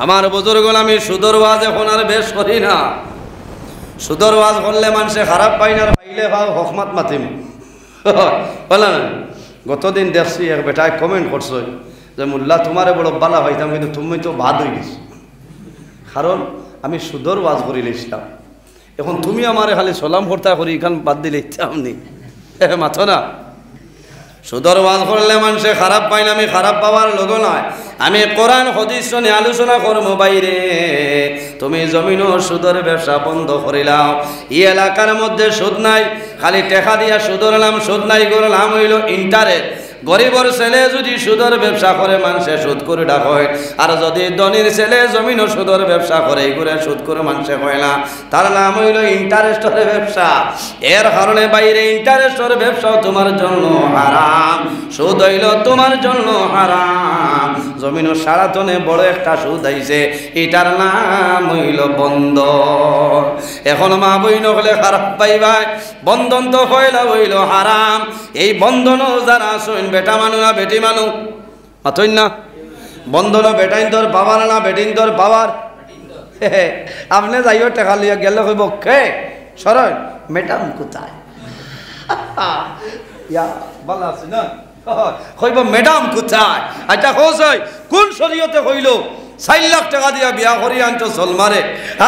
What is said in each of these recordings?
আমার বুজুর্গল আমি সুদর ওয়াজ এখন আর বেশ করি না। সুদর ওয়াজ করলে মানুষে খারাপ পাই না, পাইলে ভাও হকমাত মাতিম বলে না। গতদিন দেখছি এক বেটায় কমেন্ট করছো যে মোল্লা তোমারে বড় বালা হইতাম, কিন্তু তুমি তো বাদ হয়ে গেছো, কারণ আমি সুদর ওয়াজ করি লেছিলাম। এখন তুমি আমারে খালি সালাম হর্তা করি এখান বাদ দিলে আপনি মাথো না। সুদর ওয়াজ করলে মানুষে খারাপ পাই না, আমি খারাপ পাওয়ার লোক নয়। আমি কোরআন হাদিস নিয়ে আলোচনা করবো বাইরে। তুমি জমিন ও সুদর ব্যবসা বন্ধ করিলাও। এই এলাকার মধ্যে সুদ নাই, খালি টেকা দিয়া সুদর নাম, সুদ নাই করলাম হইল ইন্টারেস্ট। গরিবর ছেলে যদি সুদর ব্যবসা করে মানুষে সুদ করে ডাক হয়, আর যদি ধনীর ছেলে জমিন ও সুদর ব্যবসা করে এইগুলো সুদ করে মানুষে হয় না, তার নাম হইল ইন্টারেস্টের ব্যবসা। এর কারণে বাইরে ইন্টারেস্টের ব্যবসাও তোমার জন্য হারাম, সুদ হইল তোমার জন্য হারাম। জমিন ও সারাতনে বড় একটা সুদ আইছে, এটার নাম হইল বন্ধন। এখন মা বইন হলে খারাপ পাইবাই, বন্ধন তো হইল হইল হারাম। এই বন্ধনও যারা আসেন বেটা মানু না বেটি মানু মাতই না, বন্ধন বেটাইন তোর বাবার না বেটিন তোর বাবার। আপনি যাইও টেকা লিয়া গেলে কইব কে সরল ম্যাডাম কোথায়, ভালো আছে না, কইব ম্যাডাম কোথায়। আচ্ছা হোস কোন শরীয়তে হইল 4 লাখ টাকা দিয়া বিয়া করি আনছো সলমারে,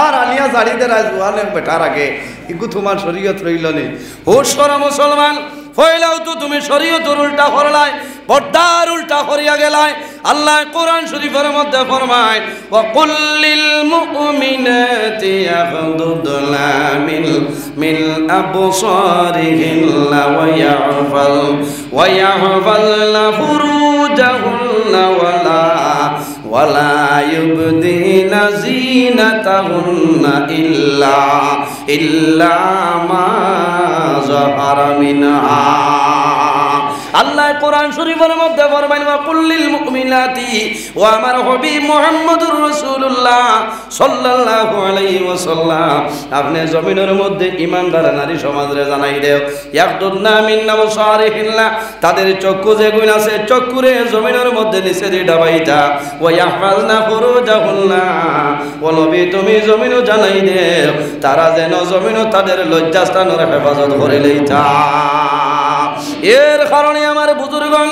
আর আলিয়া জাড়িতে রাজুয়ানে বেটার আগে ইগু তোমার শরীয়ত রইল নি। হোস করা মুসলমান হইলাও তো তুমি শরীয়তের উল্টা করলাই, পর্দার উল্টা করিয়া গেলাই। আল্লাহ কোরআন শরীফের মধ্যে ফরমায় ওয়া কুল্লিল মুমিনাতি ইয়াগদুদনা মিন আবসারিহিন্না ওয়া ইয়াহফালনা ফুরুজাহুন্না ওয়ালা ইউবদিনা যিনাতাহুন্না ইল্লা মা যাহারা মিনহা। আল্লাহ কোরআন শরীফের মধ্যে ফরমাইল ওয়া কুল্লিল মুমিনাতি, ও আমার হাবিব মুহাম্মদুর রাসূলুল্লাহ সাল্লাল্লাহু আলাইহি ওয়াসাল্লাম, আপনি জমিনের মধ্যে ঈমানদার নারী সমাজরে জানাই দেও ইয়াগদুদনা মিন আবসারিহিন্না, তাদের চক্ষু যেগুলো আছে চক্ষুরে জমিনের মধ্যে নিচে দিয়ে ডাবাইতা, ওয়া ইয়াহফাজনা ফুরুজাহুন্না, ও নবী তুমি জমিনও জানাই দেও তারা যেন জমিনও তাদের লজ্জাস্থানের হেফাজত করে লইতা। এর কারণে আমার বুজুর্গণ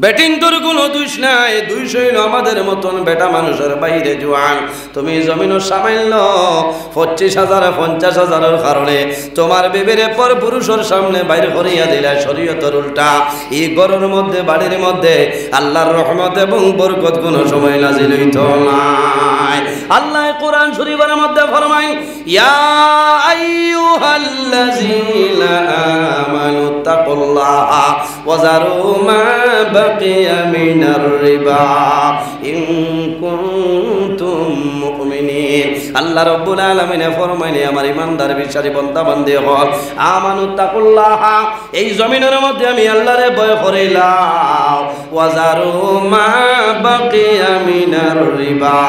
বেটিন তোর কোনো দোষ নাই, দোষ হইল আমাদের মতন বেটা মানুষের বাইরে জোয়ান। তুমি জমিন সামান্য 25,000 50,000-এর কারণে তোমার বেবেরে পর পুরুষের সামনে বাইরে করিয়া দিলা শরীয়তের উল্টা। এই ঘরের মধ্যে বাড়ির মধ্যে আল্লাহর রহমত এবং বরকত কোনো সময় নাজিল হইত নাই। আল্লাহ কোরআন শরীফের মধ্যে ফরমায় ইয়া আইয়ুহাল্লাযীনা আমানু তাকুল্লাহা ওয়া যারু মা বাকিয়া মিনার রিবা ইন কুনতুম মুমিনিন। আল্লাহ রাব্বুল আলামিন ফরমাইলে আমার ইমানদার বিশ্বাসী বান্দা বান্দী হল আমানু তাকুল্লাহা, এই জমিনের মধ্যে আমি আল্লাহরে ভয় করিলাম, ওয়া যারু মা বাকিয়া মিনার রিবা,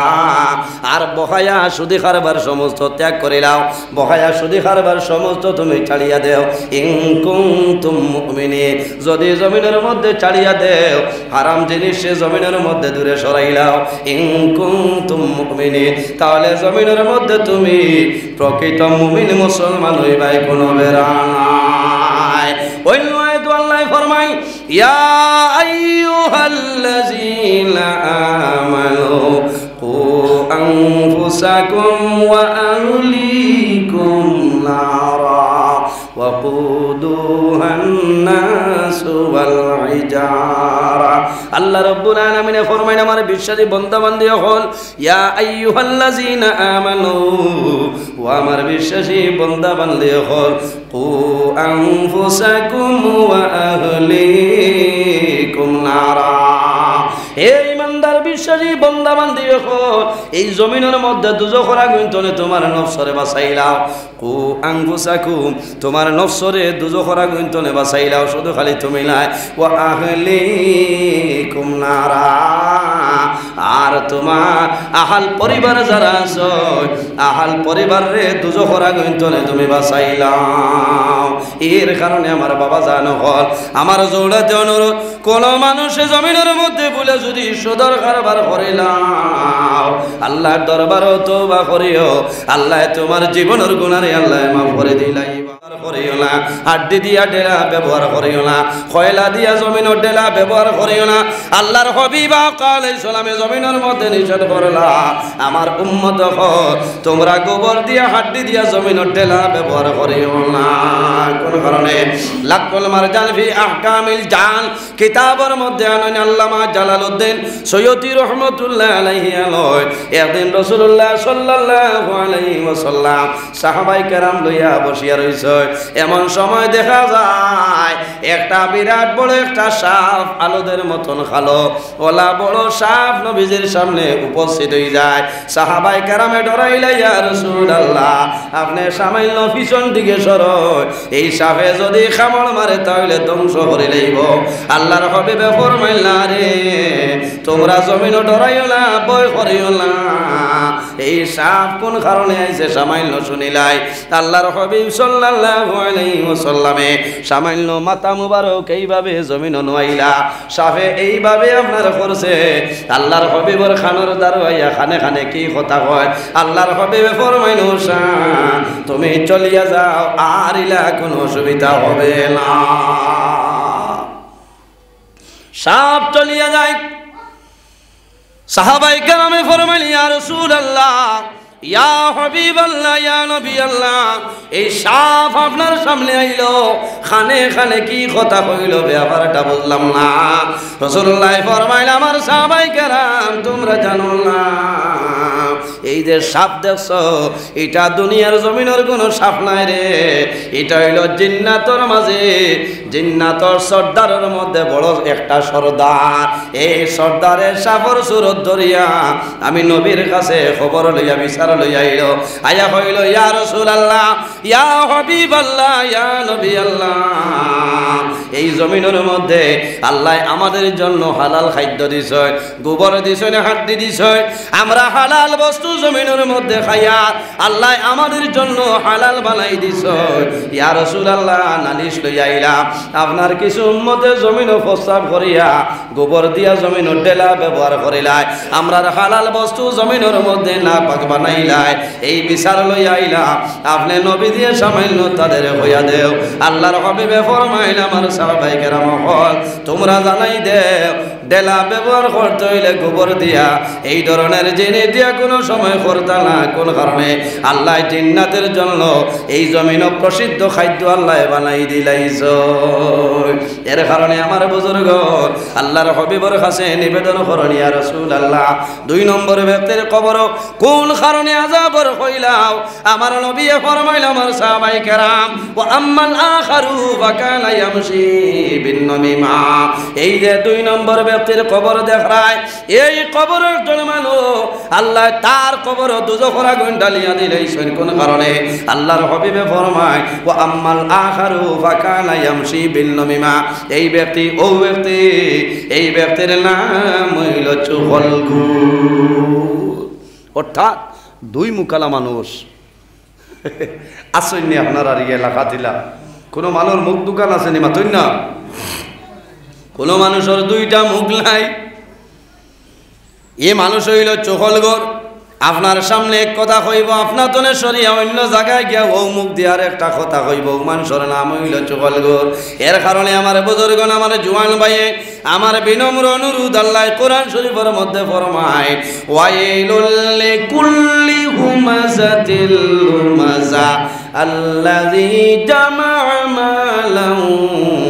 আর বহায়া সুদি খারবার সমস্ত ত্যাগ করিলাও, বহায়া সুদি খারবার সমস্ত তুমি ছাড়িয়া দেও। ইন কুনতুম মুমিনিন, যদি জমিনের মধ্যে ছাড়িয়া দেও হারাম জিনিস সে জমিনের মধ্যে দূরে সরাইলাও। ইন কুনতুম মুমিনিন, তাহলে জমিনের মধ্যে তুমি প্রকৃত মুমিন মুসলমান হইবাই কোনো বেরা নাই। অন্য আয়াত আল্লাহ ফরমায় ইয়া আইয়ুহাল্লাযীনা আমানু কু আনফুসাকুম ওয়া আহলিকুম নারা ওয়াকুদুহান নাসু ওয়াল হিজারা। আল্লাহ রাব্বুল আলামিন ফরমায় আমার বিশ্বাসী বান্দা বান্দী হল ইয়া আইয়ুহাল্লাযীনা আমানু, ও আমার বিশ্বাসী বান্দা বান্দী হল কু আনফুসাকুম ওয়া আহলিকুম নারা। হে ইমানদার বিশ্বাসী বান্দা বান্দী হল এই জমিনের মধ্যে দুজখের আগুন থেকে তোমার নফসরে বাঁচাইলাও। কু আনফুসাকুম, তোমার নফসরে দুজখের আগুন থেকে বাঁচাইলাও। শুধু খালি তুমি নাই, ওয়া আহলিকুম নারা, আর তোমার আহাল পরিবার যারা আছো আহাল পরিবারে দুজখের আগুন থেকে তুমি বাঁচাইলাও। এর কারণে আমার বাবা জানো হল আমার জোড়াতে অনুরোধ, কোন মানুষে জমিনের মধ্যে বলে যদি সুদর কারবার করিলাম আল্লাহর দরবারও তওবা করিও আল্লাহ তোমার জীবনের গুনারে আল্লাহ মাফ করে দিলাই করিও না হাড্ডি দিয়া ডেলা ব্যবহার করিও না কয়লা দিয়া জমিনের ডেলা ব্যবহার করিও না আল্লাহর হাবিব আলাইহিস সালামে জমিনের মধ্যে নিষেধ করলা আমার উম্মত তোমরা গোবর দিয়া হাড্ডি দিয়া জমিনের ডেলা ব্যবহার করিও না কোন কারণে লাকুল মারজান ফি আহকামিল জান কিতাবের মধ্যে আনেন আল্লামা জালালউদ্দিন সৈয়দী রহমাতুল্লাহ আলাইহি আলয় একদিন রাসূলুল্লাহ সাল্লাল্লাহু আলাইহি ওয়াসাল্লাম সাহাবায়ে কেরাম লইয়া বসিয়া রইছে এমন সময় দেখা যায় একটা বিরাট বড় একটা সাপ আলোদের মতন কালো ওলা বড় সাপ নবীজির সামনে উপস্থিত হয়ে যায় সাহাবায়ে কেরামে ডরাইলা ইয়া রাসূলুল্লাহ আপনি সামান্য পিছন দিকে সরয় এই সাপে যদি কামড় মারে তাহলে ধ্বংস করে লইব আল্লাহর হাবিবে ফরমাইলা রে তোমরা জমিন ডরাইও না ভয় করিও না এই সাপ কোন কারণে আইছে সামান্য শুনিলাই আল্লাহর হাবিব সাল্লাল্লাহু আলাইহি ওয়াসাল্লামে সামান্য মাথা মুবারক এইভাবে জমিন নোয়াইলা সাপে এইভাবে আপনার করছে আল্লাহর হাবিবের খানের দারওয়াইয়া খানে খানে কি কথা কয় আল্লাহর হাবিবে ফরমাইলো তুমি চলিয়া যাও আর ইলা কোনো অসুবিধা হবে না সাপ চলিয়া যায় সাহাবায়ে কেরামে ফরমাইলেন ইয়া রাসূলুল্লাহ ইয়া হাবিবাল্লাহ ইয়া নবী আল্লাহ এই সাপ আপনার সামনে আইলো খানে খানে কি কথা কইলো ব্যাপারটা বুঝলাম না রাসূলুল্লাহ ফরমাইলেন আমার সাহাবায়ে কেরাম তোমরা জানো না এই যে সাপ দেখছো এটা দুনিয়ার জমিনের কোনো সাপ নাই রে এটা হইলো জিন্নাতর মাঝে জিন্নাতর সর্দারের মধ্যে বড় একটা সর্দার এই সর্দারের সাপর সুরত ধরিয়া আমি নবীর কাছে খবর লইয়া বিচার লইয়া আইলো আয়া হইল ইয়া রাসূলুল্লাহ ইয়া হাবিবাল্লাহ ইয়া নবী আল্লাহ এই জমিনের মধ্যে আল্লাহ আমাদের জন্য হালাল খাদ্য দিছে গোবর দিছে না হাড্ডি দিছে আমরা হালাল বস্তু জমিনের মধ্যে খাইয়া আল্লাহ আমাদের জন্য হালাল বানাই দিছে ইয়া রাসূলুল্লাহ নালিশ লইয়া আইলাম আপনার কিছু উম্মতে জমিন প্রস্তাব করিয়া গোবর দিয়া জমিনের ডেলা ব্যবহার করিলাই আমরার হালাল বস্তু জমিনের মধ্যে না পাক বানাইলাই এই বিচার লইয়া আইলাম আপনি নবী দিয়ে সামান্য তাদের হইয়া দেও আল্লাহর হাবিবে ফরমাইল আমার সাহাবায়ে কেরাম হল তোমরা জানাই দেও ডেলা ব্যবহার করতে হইলে গোবর দিয়া এই ধরনের জিনিস দিয়া কোনো সময় করতা না কোন কারণে আল্লাহ জিন্নাতের জন্য এই জমিন প্রসিদ্ধ খাদ্য আল্লাহ বানাই দিলাইছ এর কারণে আমার বুজুর্গ আল্লাহর হাবিবের কাছে নিবেদন করুন ইয়া রাসূলুল্লাহ 2 নম্বর ব্যক্তির কবর কোন কারণে আযাবর হইলাও আমার নবী ফরমাইল আমার সাহাবায়ে কেরাম ওয়া আম্মাল আখারু ফাকানা ইয়ামশি বিন নামিমা এই যে 2 নম্বর ব্যক্তির কবর দেখায় এই কবরের জন্মানো আল্লাহ তার কবর দুজখের আগুন ঢালিয়া দিলেন কোন কারণে আল্লাহর হাবিবে ফরমায় ওয়া আম্মাল আখারু ফাকানা ইয়ামশি বিন নামিমা এই ব্যক্তি ও ব্যক্তি এই ব্যক্তির নাম হইল চুগলখোর অর্থাৎ 2 মুকালা মানুষ আসেননি আপনার আর এলাকা দিলা কোনো মানুষ মুখ দোকান আসেনি মাতুন না কোনো মানুষের 2টা মুখ নাই এ মানুষ হইল চুগলখোর আপনার সামনে এক কথা কইব আপনার তনে সরিয়া অন্য জায়গায় গিয়া ও মুখ দিয়ার একটা কথা কইব মানুষের নাম হইল চুগলখোর এর কারণে আমার বুজুর্গণ আমার জওয়ান ভাইয়ে আমার বিনম্র অনুরোধ আল্লাহ কোরআন শরীফের মধ্যে ফরমায় ওয়াইলুল লিকুল্লি হুমাযাতিল লুমাযা আল্লাযী জামা'a মালান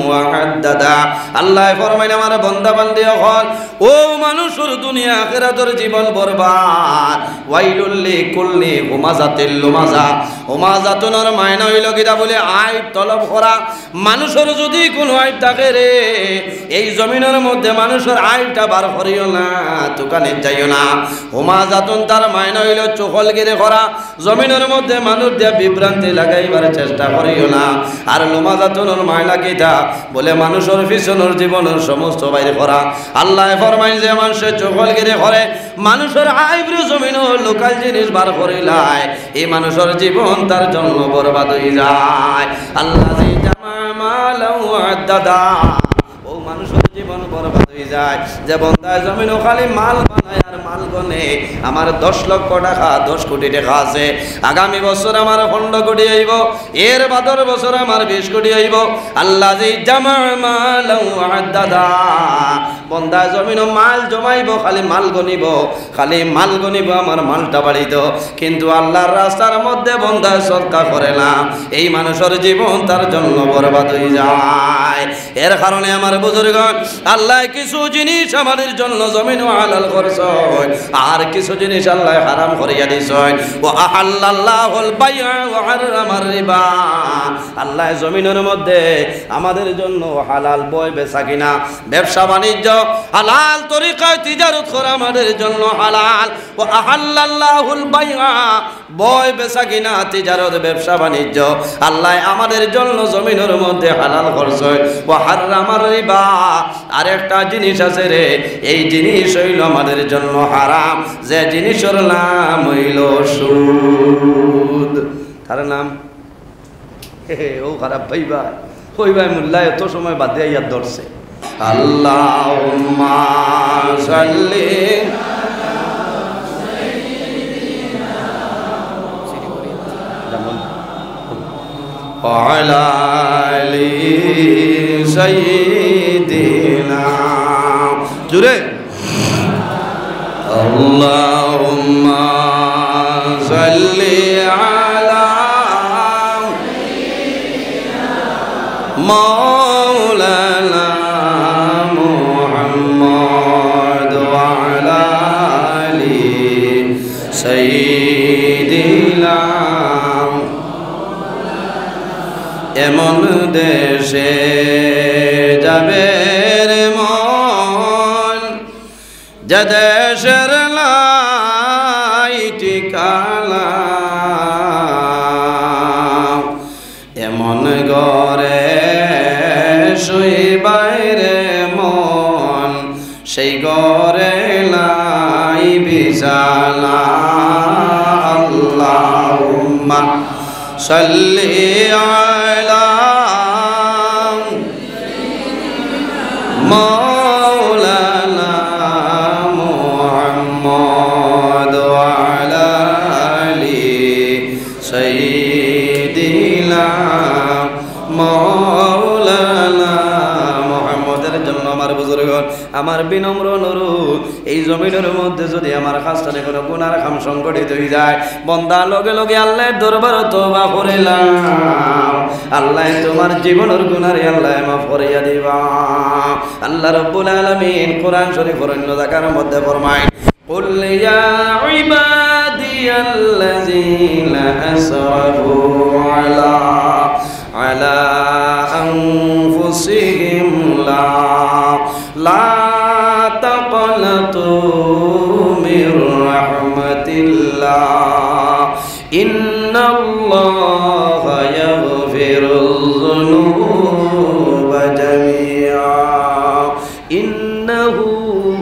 ওয়া আদ্দাদা আল্লাহ ফরমায় আমার বান্দা বান্দি হল ও মানুষের দুনিয়া আখিরাতের জীবন বরবাদ ওয়াইলুল লিকুল্লি হুমাযাতিল লুমাযা হুমাযাতুনের মায়না হইল কিটা বলে আইব তলব করা মানুষের যদি কোনো আইব থাকে রে এই জমিনের মধ্যে মানুষের আইবটা বার করিও না দোকানে যাইও না হুমাযাতুন তার মায়না হইল চুগলগিরি করা জমিনের মধ্যে মানুষ দিয়া বিভ্রান্তি লাগাইবার চেষ্টা করিও না আর লুমাযাতুনের মায়না কিটা বলে মানুষের পিছনের জীবনের সমস্ত বাইরে করা আল্লাহ ফরমায় যে মানুষের চুগলগিরি করে মানুষের আইব্রু জমিন লোকাল জিনিস বার করিলায় এই মানুষের জীবন তার জন্য বরবাদ হয়ে যায় আল্লাহ জামা মালাউ আদাদা ও মানুষের জীবন বরবাদ হয়ে যায়। যে বন্দায় জমিনও খালি মাল বানায় আর মাল গনে, আমার 10 লক্ষ টাকা 10 কোটি টাকা আছে, আগামী বছর আমার 15 কোটি হইব, এর বাদর বছর আমার 20 কোটি হইব। আল্লাহ জি জামা মালাউ আদাদা, বন্দায় জমিনও মাল জমাইব, খালি মাল গনিব, খালি মাল গনিব, আমার মালটা বাড়িত, কিন্তু আল্লাহর রাস্তার মধ্যে বন্দায় সদকা করে না, এই মানুষের জীবন তার জন্য বরবাদ হয়ে যায়। এর কারণে আমার বুজুর্গণ, আল্লাহ কিছু জিনিস আমাদের জন্য জমিন হালাল করছে, আর কিছু জিনিস আল্লাহ হারাম করিয়া দিছে। ও আহাল্লাল্লাহুল বাইআ ওয়া হারামার রিবা, আল্লাহ জমিনের মধ্যে আমাদের জন্য হালাল বয় বেচা কিনা, ব্যবসা বাণিজ্য হালাল তরিকায় তিজারত করা আমাদের জন্য হালাল। ও আহাল্লাল্লাহুল বাইআ, বয় বেচা কিনা তিজারত ব্যবসা বাণিজ্য আল্লাহ আমাদের জন্য জমিনের মধ্যে হালাল করছে। ও হারামার রিবা, আরেকটা জিনিস আছে রে, এই জিনিস হইল আমাদের জন্য হারাম, যে জিনিসের নাম হইল সুদ। তার নাম ও খারাপ ভাইবা, ওই ভাই মোল্লা এত সময় বাদ দিয়ে ইয়াদ ধরছে। আল্লাহুম্মা সাল্লি আলা আলি সাইয়্যিদিনা, জুরে আল্লাহুম্মা সাল্লি আলা মাওলানা মুহাম্মদ ওয়া আলা আলি সাইয়্যিদিনা। এমন দেশে যাবে রে মন, যে দেশের নাই ঠিকানা, এমন ঘরে শুইবাই রে মন, সেই ঘরে নাই বিছানা। আল্লাহুম্মা সাল্লি আলা মাওলানা মুহাম্মদ ওয়া আলা আলি সাইয়্যিদিনা মাওলানা মুহাম্মদের জন্য আমার বুজুর্গণ, আমার বিনম্র অনুরোধ, এই জমিনের মধ্যে যদি আমার খাসটানে কোনো গুনার কাম সংগঠিত হয়ে যায়, বন্দা লগে লগে আল্লাহর দরবারে তওবা করিলাম, আল্লাহ তোমার জীবনের গুনারে আল্লাহ মাফ করিয়া দিবা। আল্লাহ রাব্বুল আলামিন কোরআন শরীফের অন্য জায়গার মধ্যে ফরমায়, কুল ইয়া ইবাদিয়াল্লাযীনা আসরাফু আলা আনফুসিহিম লা তাকনাতু মির রাহমাতিল্লাহ, ইন্নাল্লাহা ইয়াগফিরুয যুনুবা জামিআ, ইন্নাহু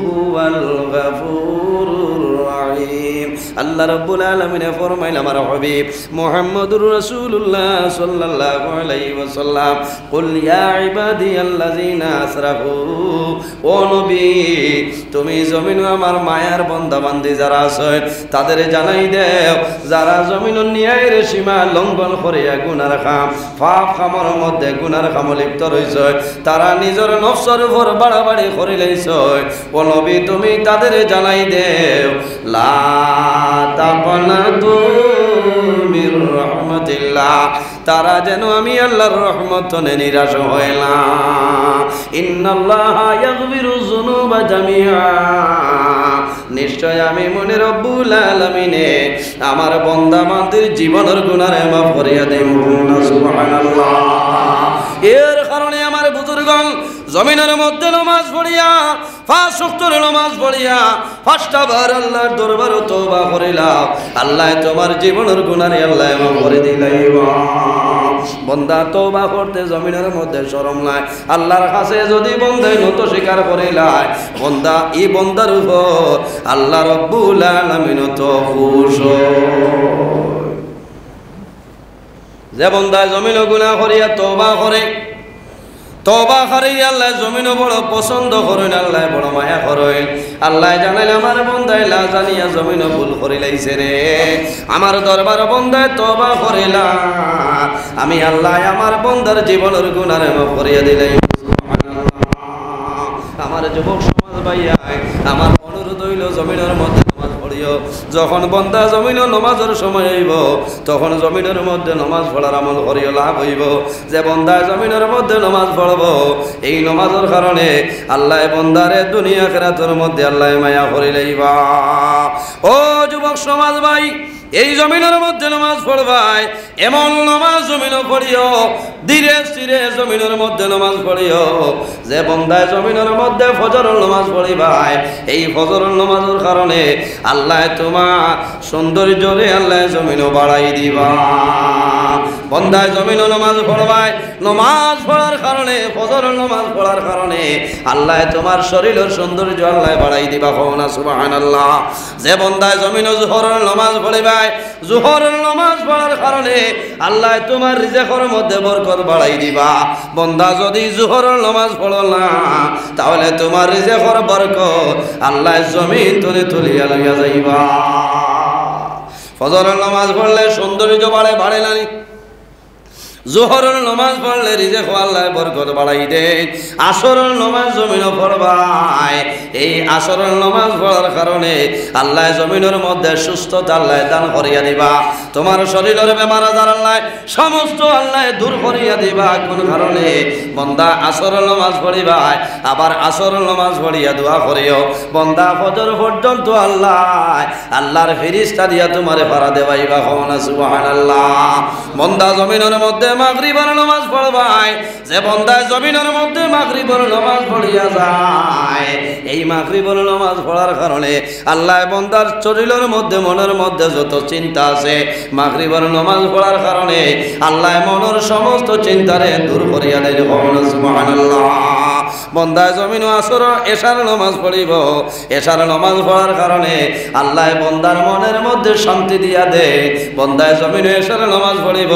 হুয়াল গফুরুর রহিম। আল্লাহ রাব্বুল আলামিন ফরমাইল, আমার হাবিব মুহাম্মদুর রাসূলুল্লাহ সাল্লাল্লাহু আলাইহি ওয়াসাল্লাম, কুল ইয়া ইবাদিয়াল্লাযীনা আসরাফু, ও নবী তুমি জমিন আমার মায়ার বান্দা বান্দি যারা আছে তাদের জানাই দেও, যারা জমিনের ন্যায়ের সীমা লঙ্ঘন করিয়া গুনার কাম পাপ কামের মধ্যে গুনার কাম লিপ্ত রইছে, তারা নিজের নফসের উপর বাড়াবাড়ি করে লইছে, ও নবী তুমি তাদের জানাই দেও, লা তাকনাতু মির রাহমাতিল্লাহ, তারা যেন আমি আল্লাহর রহমত নিরাশ হয় না। ইন্নাল্লাহা ইয়াগফিরু যুনুবা জামিআ, নিশ্চয় আমি মনে রব্বুল আলামিনে আমার বান্দা বান্দির জীবনের গুনাহ মাফ করিয়া দেব। সুবহানাল্লাহ। এর কারণে আমার বুজুর্গণ জমিনের মধ্যে নামাজ পড়িয়া, 5 ওয়াক্তের নামাজ পড়িয়া 5টা বার আল্লাহর দরবারে তওবা করিলাম, আল্লাহ তোমার জীবনের গুনাহ আল্লাহ মাফ করে দিলাইবা। বন্দা তওবা করতে জমিনের মধ্যে শরম নাই, আল্লাহর কাছে যদি বন্দাই নত স্বীকার করিলাই, বন্দা এই বন্দার উপর আল্লাহ রব্বুল আলামিন তো খুশ। যে বন্দা জমিনে গুনাহ করিয়া তওবা করে, তওবা করি আল্লাহ জমিনও বড় পছন্দ করেন, আল্লাহ বড় মায়া করেন। আল্লাহ জানাইল আমার বন্দায় লা জানিয়া জমিনও ভুল করে লাইছে রে, আমার দরবার বন্দায় তওবা করিলা, আমি আল্লাহ আমার বন্দার জীবনের গুনাহ মাফ করিয়া দিলাই। আমার যুবক সমাজ ভাইয়া, আমার অনুরোধ হইল জমিনের মধ্যে নামাজ পড়িও। যখন বন্দা জমিনও নমাজের সময় হইব, তখন জমিনের মধ্যে নমাজ পড়ার আমল করিও, লাভ হইব। যে বন্দায় জমিনের মধ্যে নমাজ পড়ব, এই নমাজের কারণে আল্লাহ বন্দারে দুনিয়া আখিরাতের মধ্যে আল্লাহ মায়া করি লইবা। ও যুবক সমাজ ভাই, এই জমিনের মধ্যে নামাজ পড়বাই, এমন নামাজ জমিনও পড়িও, ধীরে স্থিরে জমিনের মধ্যে নামাজ পড়িও। যে বন্দায় জমিনের মধ্যে ফজরের নামাজ পড়িবাই, এই ফজরের নামাজের কারণে আল্লাহ তোমার সৌন্দর্যরে আল্লাহ জমিনও বাড়াই দিবা। বন্দায় জমিনও নামাজ পড়বাই, নামাজ পড়ার কারণে, ফজরের নামাজ পড়ার কারণে আল্লাহ তোমার শরীরের সৌন্দর্য আল্লাহ বাড়াই দিবা। না সুবহানাল্লাহ। যে বন্দায় জমিনও জোহরের নামাজ পড়িবা, জোহরের নামাজ পড়ার কারণে আল্লাহ তোমার রিজিকের মধ্যে বরকত বাড়াই দিবা। বন্দা যদি জোহরের নামাজ পড়ো না, তাহলে তোমার রিজিকের বরকত আল্লাহ জমিন তুলে তুলিয়া লইয়া যাইবা। ফজরের নামাজ পড়লে সৌন্দর্য বাড়ে, বাড়ে না? জোহরের নামাজ পড়লে রিজিক আল্লাহ বরকত বাড়াই দেয়। আসরের নামাজ জমিনও পড়বাই, এই আসরের নামাজ পড়ার কারণে আল্লাহ জমিনের মধ্যে সুস্থতা আল্লাহ দান করিয়া দিবা। তোমার শরীরের বেমার আজার আল্লাহ সমস্ত আল্লাহ দূর করিয়া দিবা। কোন কারণে? বন্দা আসরের নামাজ পড়িবাই, আবার আসরের নামাজ পড়িয়া দোয়া করিও। বন্দা ফজর পর্যন্ত আল্লাহর ফেরেশতা দিয়া তোমারে পারা দেবাইবা। না সুবহানাল্লাহ। বন্দা জমিনের মধ্যে মাগরিবের নামাজ পড়বাই, যে বন্দায় জমিনের মধ্যে মাগরিবের নামাজ পড়িয়া যায়, এই মাগরিবের নামাজ পড়ার কারণে আল্লাহ বন্দার শরীরের মধ্যে, মনের মধ্যে যত চিন্তা আছে, মাগরিবের নামাজ পড়ার কারণে আল্লাহ মনের সমস্ত চিন্তারে দূর করিয়া দেয়। সুবহানাল্লাহ। বন্দায় জমিন আসর এশার নামাজ পড়িব, এশার নামাজ পড়ার কারণে আল্লাহ বন্দার মনের মধ্যে শান্তি দিয়া দে। বন্দায় জমিন এশার নামাজ পড়িব,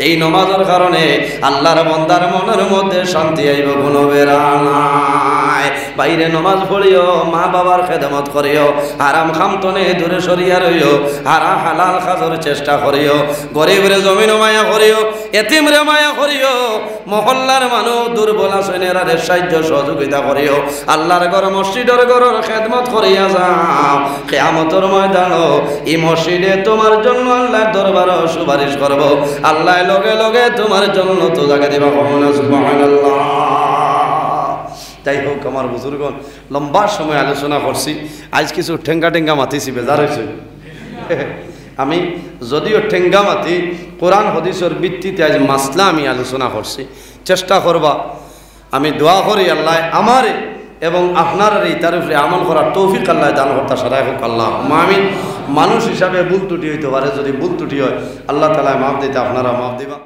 এই নামাজের কারণে আল্লাহর বন্দার মনের মধ্যে শান্তি আইব, কোনো বেড়া নাই। বাইরে নামাজ পড়িও, মা বাবার খেদমত করিও, হারাম খামতনে দূরে সরিয়া রইও, হারা হালাল খাজর চেষ্টা করিও, গরিবরে জমিন মায়া করিও, এতিমরে মায়া করিও, মহল্লার মানুষ দুর্বল শ্রেণীরারে সাহায্য সহযোগিতা করিও। আল্লাহর ঘর মসজিদের ঘরের খেদমত করিয়া যাও। কিয়ামতের ময়দানও এই মসজিদে তোমার জন্য আল্লাহর দরবারে সুপারিশ করব। আল্লাহ লগে লগে তোমার জন্য তো জায়গা দিবা। সুবহানাল্লাহ। যাই হোক আমার বুজুর্গণ, লম্বা সময় আলোচনা করছি, আজ কিছু ঠেঙ্গা টেঙ্গা মাতিছি, বেজার হয়েছে। আমি যদিও ঠেঙ্গা মাতি, কোরআন হাদিসের ভিত্তিতে আজ মাসলা আমি আলোচনা করছি। চেষ্টা করবা, আমি দোয়া করি আল্লাহ আমার এবং আপনার এই তার উপরে আমল করার তৌফিক আল্লাহ দান করতে সারাই হোক। আল্লাহ আমিন। মানুষ হিসাবে ভুল ত্রুটি হইতে পারে, যদি ভুল ত্রুটি হয় আল্লাহ তাআলা মাফ দিতে, আপনারা মাফ দিবা।